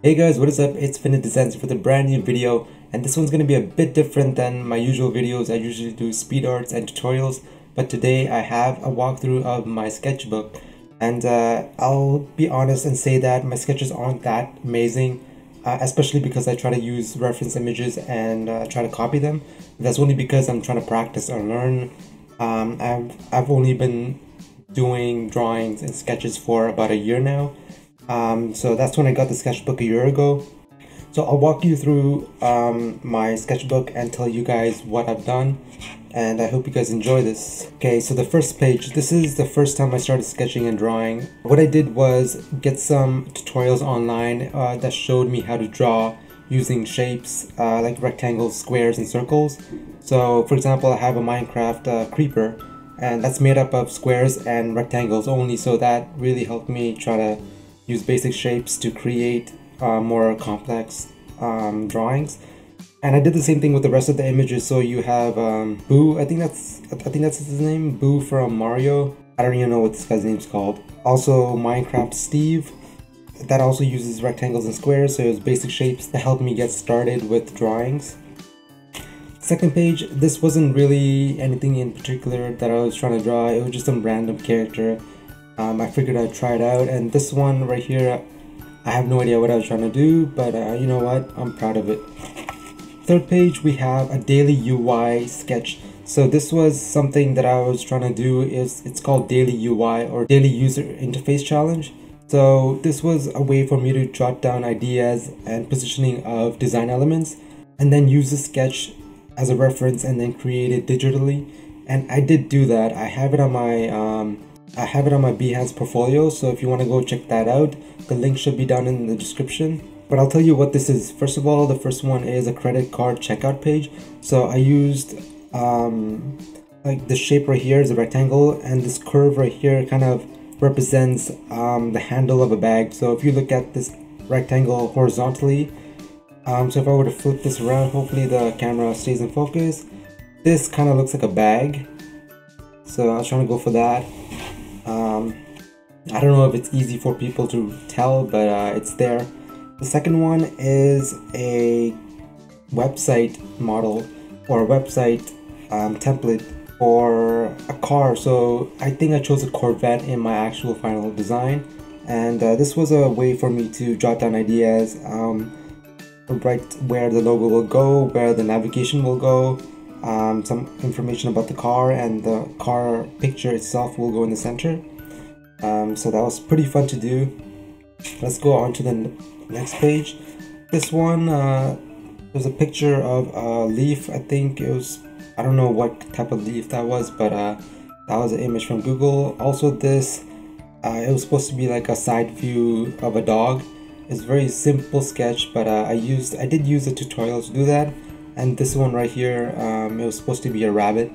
Hey guys, what is up? It's VinitDesigns with a brand new video, and this one's going to be a bit different than my usual videos. I usually do speed arts and tutorials, but today I have a walkthrough of my sketchbook, and I'll be honest and say that my sketches aren't that amazing, especially because I try to use reference images and try to copy them. That's only because I'm trying to practice and learn. I've only been doing drawings and sketches for about a year now. So that's when I got the sketchbook a year ago. So I'll walk you through my sketchbook and tell you guys what I've done, and I hope you guys enjoy this. Okay, so the first page, this is the first time I started sketching and drawing. What I did was get some tutorials online that showed me how to draw using shapes like rectangles, squares, and circles. So for example, I have a Minecraft creeper, and that's made up of squares and rectangles only, so that really helped me try to use basic shapes to create more complex drawings. And I did the same thing with the rest of the images. So you have Boo, I think that's his name, Boo from Mario. I don't even know what this guy's name's called. Also Minecraft Steve, that also uses rectangles and squares, so it was basic shapes that helped me get started with drawings. Second page, this wasn't really anything in particular that I was trying to draw, it was just some random character. I figured I'd try it out, and this one right here, I have no idea what I was trying to do, but you know what, I'm proud of it. Third page, we have a daily UI sketch. So this was something that I was trying to do, it's called daily UI or daily user interface challenge. So this was a way for me to jot down ideas and positioning of design elements, and then use the sketch as a reference and then create it digitally. And I did do that. I have it on my Behance portfolio, so if you want to go check that out, the link should be down in the description. But I'll tell you what this is. First of all, the first one is a credit card checkout page. So I used like the shape right here is a rectangle, and this curve right here kind of represents the handle of a bag. So if you look at this rectangle horizontally, so if I were to flip this around, hopefully the camera stays in focus, this kind of looks like a bag. So I was trying to go for that. I don't know if it's easy for people to tell, but it's there. The second one is a website model or a website template for a car. So I think I chose a Corvette in my actual final design, and this was a way for me to jot down ideas, write where the logo will go, where the navigation will go, some information about the car, and the car picture itself will go in the center. So that was pretty fun to do. Let's go on to the next page. This one, there's a picture of a leaf. I think it was, I don't know what type of leaf that was, but that was an image from Google. Also this, it was supposed to be like a side view of a dog. It's a very simple sketch, but I did use a tutorial to do that. And this one right here, it was supposed to be a rabbit.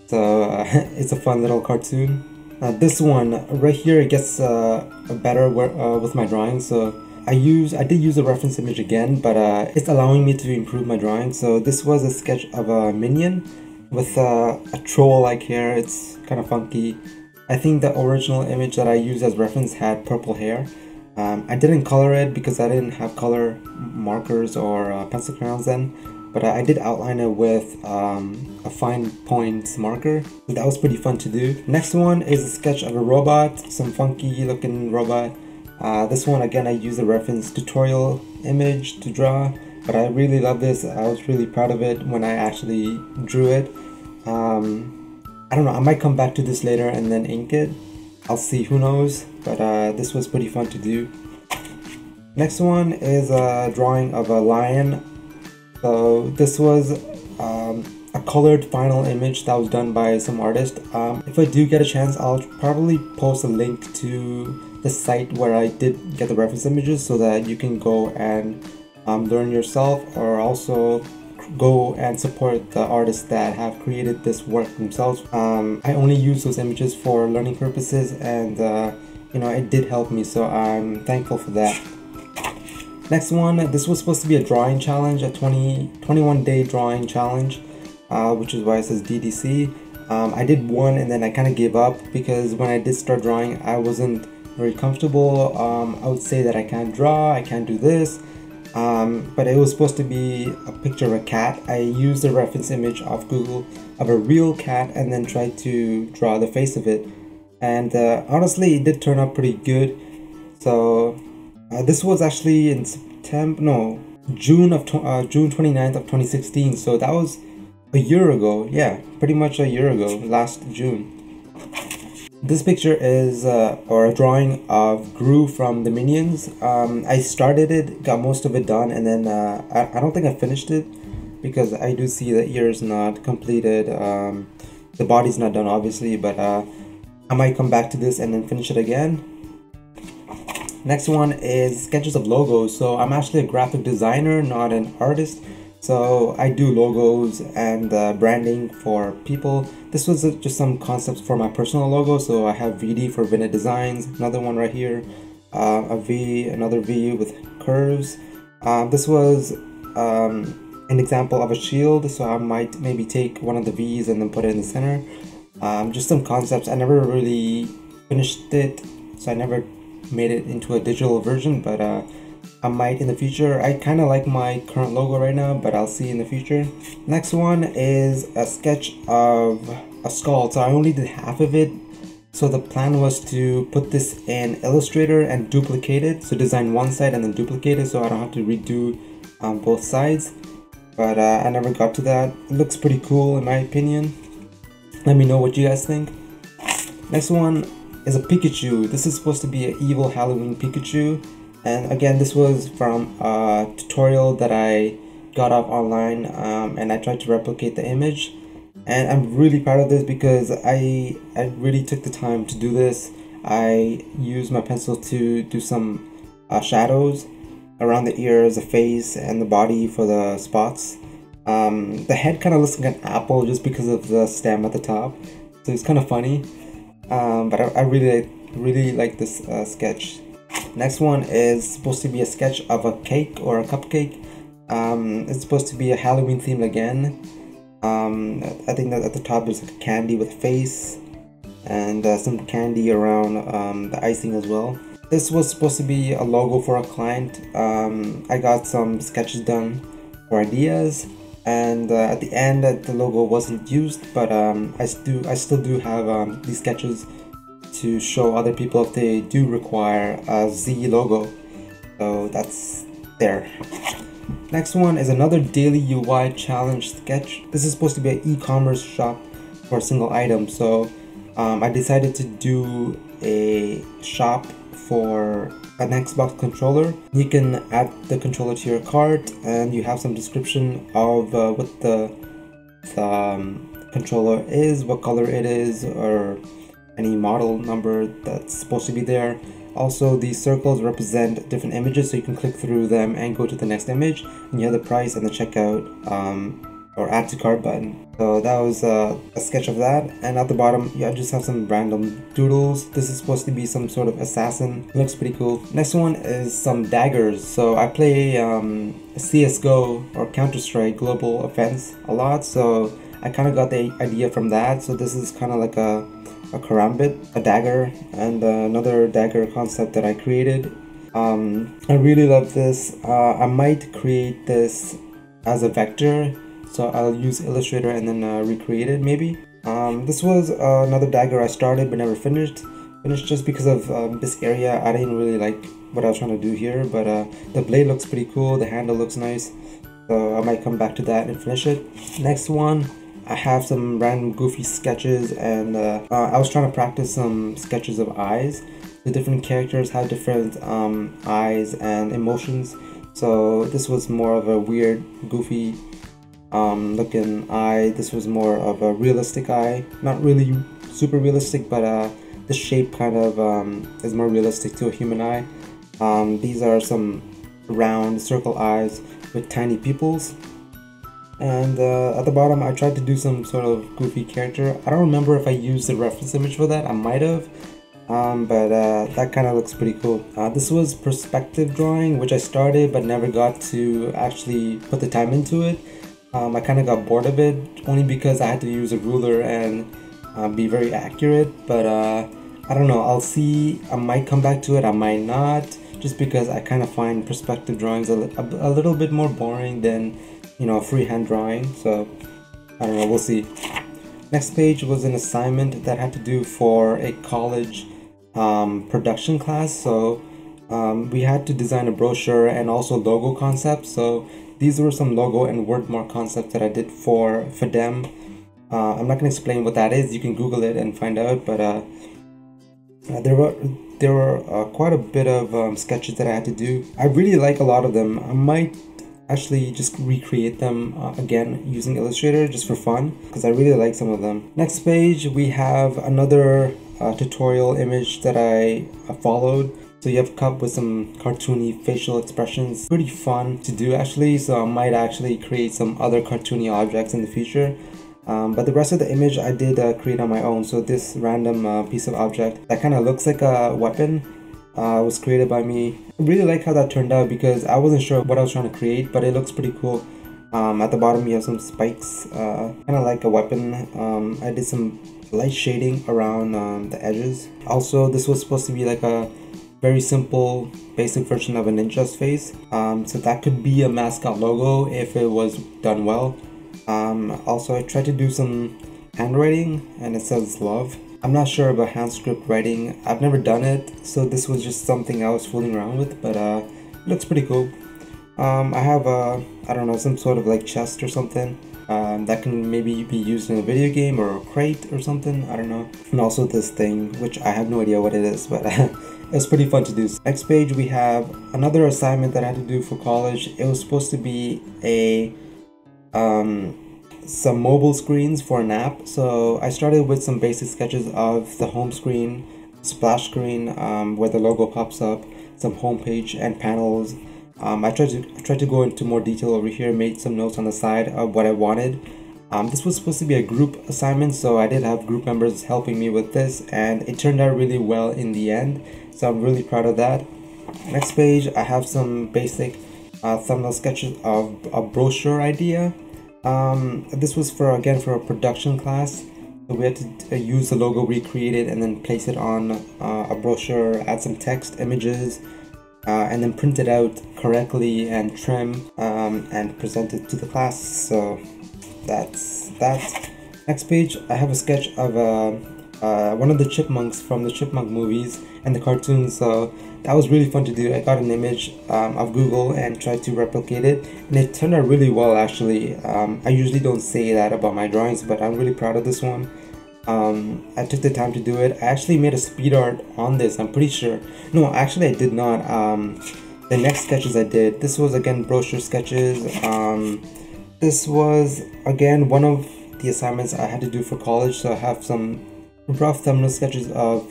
So it's a fun little cartoon. This one right here, it gets better with my drawing. So I did use a reference image again, but it's allowing me to improve my drawing. So this was a sketch of a minion with a troll-like hair. It's kind of funky. I think the original image that I used as reference had purple hair. I didn't color it because I didn't have color markers or pencil crayons then, but I did outline it with a fine point marker. So that was pretty fun to do. Next one is a sketch of a robot, some funky looking robot. This one again, I used a reference tutorial image to draw, but I really love this. I was really proud of it when I actually drew it. I don't know, I might come back to this later and then ink it. I'll see, who knows, but this was pretty fun to do. Next one is a drawing of a lion. So this was a colored final image that was done by some artist. If I do get a chance, I'll probably post a link to the site where I did get the reference images so that you can go and learn yourself, or also go and support the artists that have created this work themselves. I only use those images for learning purposes, and you know, it did help me, so I'm thankful for that. Next one, this was supposed to be a drawing challenge, a 21-day drawing challenge, which is why it says DDC. I did one and then I kind of gave up because when I did start drawing, I wasn't very comfortable. I would say that I can't draw, I can't do this, but it was supposed to be a picture of a cat. I used the reference image of Google of a real cat and then tried to draw the face of it. And honestly, it did turn out pretty good. So this was actually in June 29th of 2016. So that was a year ago. Yeah, pretty much a year ago, last June. This picture is or a drawing of Gru from the Minions. I started it, got most of it done, and then I don't think I finished it because I do see the ears not completed. The body's not done, obviously, but I might come back to this and then finish it again. Next one is sketches of logos. So I'm actually a graphic designer, not an artist. So I do logos and branding for people. This was just some concepts for my personal logo. So I have VD for VinitDesigns, another one right here, another V with curves. This was an example of a shield. So I might maybe take one of the V's and then put it in the center. Just some concepts. I never really finished it, so I never made it into a digital version, but I might in the future. I kind of like my current logo right now, but I'll see in the future. Next one is a sketch of a skull. So I only did half of it. So the plan was to put this in Illustrator and duplicate it. So design one side and then duplicate it so I don't have to redo both sides. But I never got to that. It looks pretty cool in my opinion. Let me know what you guys think. Next one is a Pikachu. This is supposed to be an evil Halloween Pikachu. And again, this was from a tutorial that I got off online, and I tried to replicate the image. And I'm really proud of this because I really took the time to do this. I used my pencil to do some shadows around the ears, the face, and the body for the spots. The head kind of looks like an apple just because of the stem at the top, so it's kind of funny. But I really like this sketch. Next one is supposed to be a sketch of a cake or a cupcake. It's supposed to be a Halloween theme again. I think that at the top there's like a candy with a face and some candy around the icing as well. This was supposed to be a logo for a client. I got some sketches done for ideas, and at the end the logo wasn't used, but I still do have these sketches to show other people if they do require a Z logo. So that's there. Next one is another daily UI challenge sketch. This is supposed to be an e-commerce shop for a single item. So I decided to do a shop for an Xbox controller. You can add the controller to your cart, and you have some description of what the controller is, what color it is, or any model number that's supposed to be there. Also, these circles represent different images, so you can click through them and go to the next image, and you have the price and the checkout or add to cart button. So that was a sketch of that. And at the bottom, I just have some random doodles. This is supposed to be some sort of assassin. It looks pretty cool. Next one is some daggers. So I play CSGO or Counter-Strike Global Offense a lot, so I kind of got the idea from that. So this is kind of like a karambit, a dagger, and another dagger concept that I created. I really love this. I might create this as a vector, so I'll use Illustrator and then recreate it maybe. This was another dagger I started but never finished just because of this area. I didn't really like what I was trying to do here, but the blade looks pretty cool, the handle looks nice, so I might come back to that and finish it. Next one, I have some random goofy sketches, and I was trying to practice some sketches of eyes. The different characters have different eyes and emotions, so this was more of a weird, goofy looking eye. This was more of a realistic eye, not really super realistic, but the shape kind of is more realistic to a human eye. These are some round circle eyes with tiny pupils. And at the bottom, I tried to do some sort of goofy character. I don't remember if I used the reference image for that. I might have, but that kind of looks pretty cool. This was perspective drawing, which I started but never got to actually put the time into it. I kind of got bored of it, only because I had to use a ruler and be very accurate. But I don't know, I'll see. I might come back to it, I might not, just because I kind of find perspective drawings a little bit more boring than, you know, freehand drawing. So I don't know, we'll see. Next page was an assignment that had to do for a college production class. So we had to design a brochure and also logo concepts. So these were some logo and wordmark concepts that I did for them. I'm not going to explain what that is. You can Google it and find out. But there were quite a bit of sketches that I had to do. I really like a lot of them. I might actually just recreate them again using Illustrator just for fun, because I really like some of them. Next page, we have another tutorial image that I followed. So you have a cup with some cartoony facial expressions. Pretty fun to do actually, so I might actually create some other cartoony objects in the future. But the rest of the image I did create on my own. So this random piece of object that kind of looks like a weapon was created by me. I really like how that turned out because I wasn't sure what I was trying to create, but it looks pretty cool. At the bottom you have some spikes, kind of like a weapon. I did some light shading around the edges. Also, this was supposed to be like a very simple basic version of a ninja's face. So that could be a mascot logo if it was done well. Also, I tried to do some handwriting and it says love. I'm not sure about hand script writing. I've never done it, so this was just something I was fooling around with, but it looks pretty cool. I have I don't know, some sort of like chest or something that can maybe be used in a video game or a crate or something, I don't know. And also this thing, which I have no idea what it is, but it's pretty fun to do. Next page, we have another assignment that I had to do for college. It was supposed to be a some mobile screens for an app. So I started with some basic sketches of the home screen, splash screen where the logo pops up, some home page and panels. I tried to go into more detail over here, made some notes on the side of what I wanted. This was supposed to be a group assignment, so I did have group members helping me with this, and it turned out really well in the end, so I'm really proud of that. Next page, I have some basic thumbnail sketches of a brochure idea. This was for a production class, so we had to use the logo, recreate it, and then place it on a brochure, add some text, images, and then print it out correctly and trim and present it to the class. So that's that. Next page, I have a sketch of one of the chipmunks from the Chipmunk movies and the cartoons. So that was really fun to do. I got an image of Google and tried to replicate it, and it turned out really well actually. I usually don't say that about my drawings, but I'm really proud of this one. I took the time to do it. I actually made a speed art on this, I'm pretty sure. No, actually I did not. The next sketches I did, this was again brochure sketches. This was again one of the assignments I had to do for college, so I have some rough thumbnail sketches of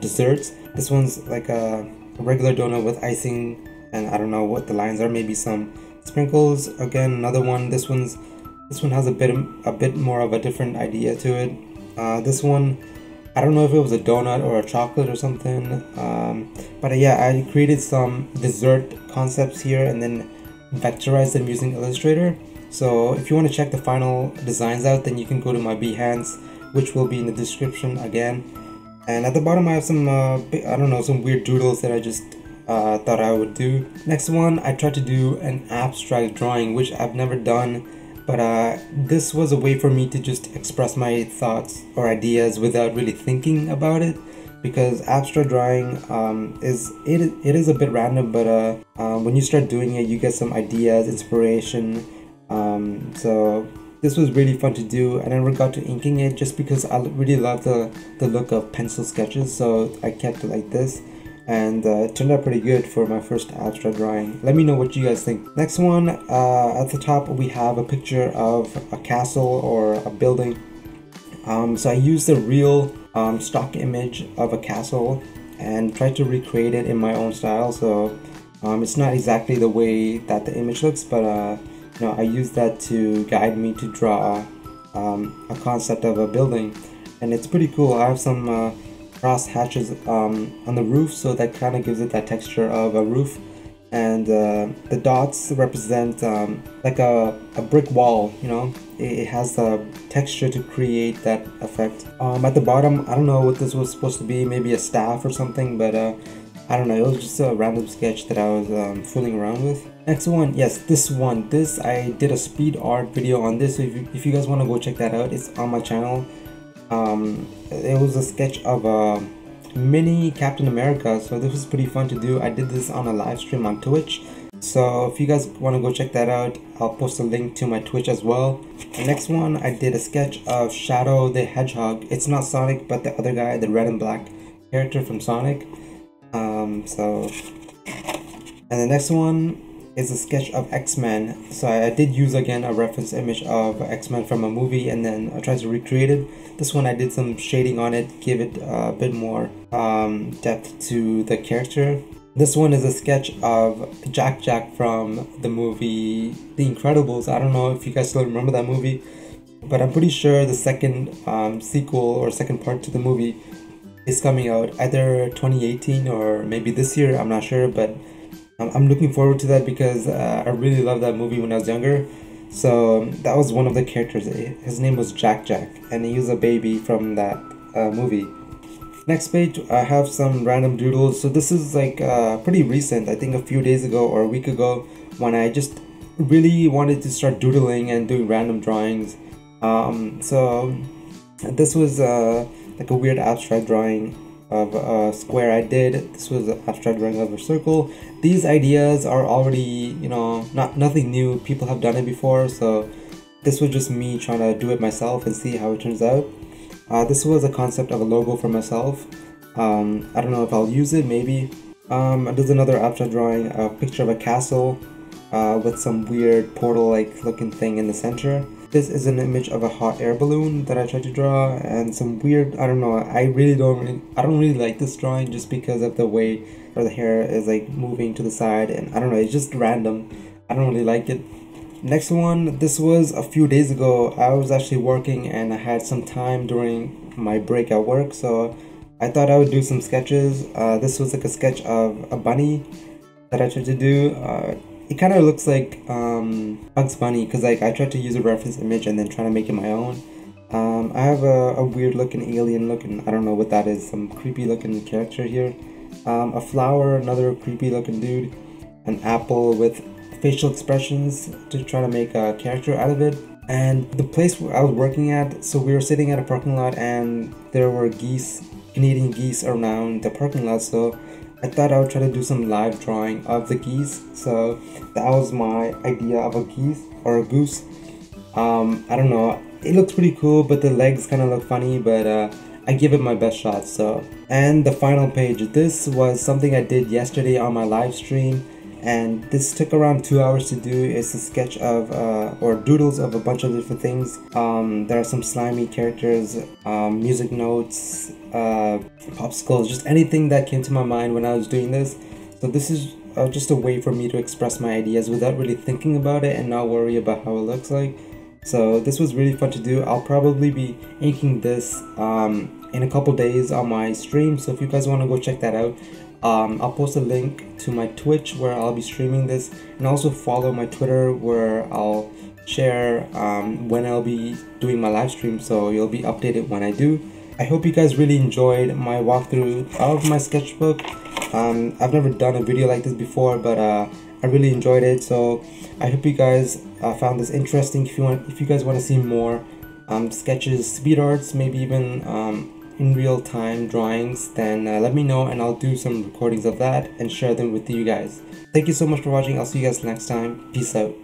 desserts. This one's like a regular donut with icing, and I don't know what the lines are, maybe some sprinkles. Again, another one. This one has a bit more of a different idea to it. This one, I don't know if it was a donut or a chocolate or something, but yeah, I created some dessert concepts here and then vectorized them using Illustrator. So if you want to check the final designs out, then you can go to my Behance, which will be in the description again. And at the bottom I have some, I don't know, some weird doodles that I just thought I would do. Next one, I tried to do an abstract drawing, which I've never done. But this was a way for me to just express my thoughts or ideas without really thinking about it, because abstract drawing it is a bit random, but when you start doing it, you get some ideas, inspiration. So this was really fun to do. I never got to inking it just because I really love the look of pencil sketches, so I kept it like this. And it turned out pretty good for my first abstract drawing. Let me know what you guys think. Next one, at the top we have a picture of a castle or a building. So I used a real stock image of a castle and tried to recreate it in my own style. So it's not exactly the way that the image looks, but you know, I used that to guide me to draw a concept of a building, and it's pretty cool. I have some cross hatches on the roof, so that kind of gives it that texture of a roof, and the dots represent like a brick wall, you know, it has the texture to create that effect. At the bottom, I don't know what this was supposed to be, maybe a staff or something, but I don't know, it was just a random sketch that I was fooling around with. Next one, yes, this one. This, I did a speed art video on this, so if you guys want to go check that out, it's on my channel. It was a sketch of a mini Captain America, so this was pretty fun to do. I did this on a live stream on Twitch, so if you guys want to go check that out, I'll post a link to my Twitch as well. The next one, I did a sketch of Shadow the Hedgehog. It's not Sonic, but the other guy, the red and black character from Sonic. And the next one is a sketch of X-Men. So I did use again a reference image of X-Men from a movie, and then I tried to recreate it. This one I did some shading on it, give it a bit more depth to the character. This one is a sketch of Jack from the movie The Incredibles. I don't know if you guys still remember that movie, but I'm pretty sure the second sequel or second part to the movie is coming out either 2018 or maybe this year. I'm not sure, but I'm looking forward to that because I really loved that movie when I was younger. So that was one of the characters. His name was Jack, and he was a baby from that movie. Next page, I have some random doodles. So this is like pretty recent, I think a few days ago or a week ago, when I just really wanted to start doodling and doing random drawings. So this was like a weird abstract drawing of a square I did. This was an abstract drawing of a circle. These ideas are already, you know, nothing new. People have done it before, so this was just me trying to do it myself and see how it turns out. This was a concept of a logo for myself. I don't know if I'll use it, maybe. There's another abstract drawing, a picture of a castle with some weird portal-like looking thing in the center. This is an image of a hot air balloon that I tried to draw, and some weird, I don't know, I don't really like this drawing just because of the way where the hair is like moving to the side, and I don't know, it's just random. I don't really like it. Next one, this was a few days ago. I was actually working and I had some time during my break at work, so I thought I would do some sketches. This was like a sketch of a bunny that I tried to do. It kind of looks like Bugs Bunny because like I tried to use a reference image and then try to make it my own. I have a weird looking alien looking, I don't know what that is, some creepy looking character here. A flower, another creepy looking dude, an apple with facial expressions to try to make a character out of it. And the place where I was working at, so we were sitting at a parking lot and there were geese, Canadian geese around the parking lot, so I thought I would try to do some live drawing of the geese. So that was my idea of a geese or a goose. I don't know, it looks pretty cool, but the legs kind of look funny, but I give it my best shot. So, and the final page, this was something I did yesterday on my live stream, and this took around 2 hours to do. It's a sketch of or doodles of a bunch of different things. There are some slimy characters, music notes, popsicles, just anything that came to my mind when I was doing this. So this is just a way for me to express my ideas without really thinking about it and not worry about how it looks like. So this was really fun to do. I'll probably be inking this in a couple days on my stream, so if you guys want to go check that out, I'll post a link to my Twitch where I'll be streaming this, and also follow my Twitter where I'll share when I'll be doing my live stream, so you'll be updated when I do. I hope you guys really enjoyed my walkthrough of my sketchbook. I've never done a video like this before, but I really enjoyed it, so I hope you guys found this interesting. If you guys want to see more sketches, speed arts, maybe even in real time drawings, then let me know and I'll do some recordings of that and share them with you guys. Thank you so much for watching. I'll see you guys next time. Peace out.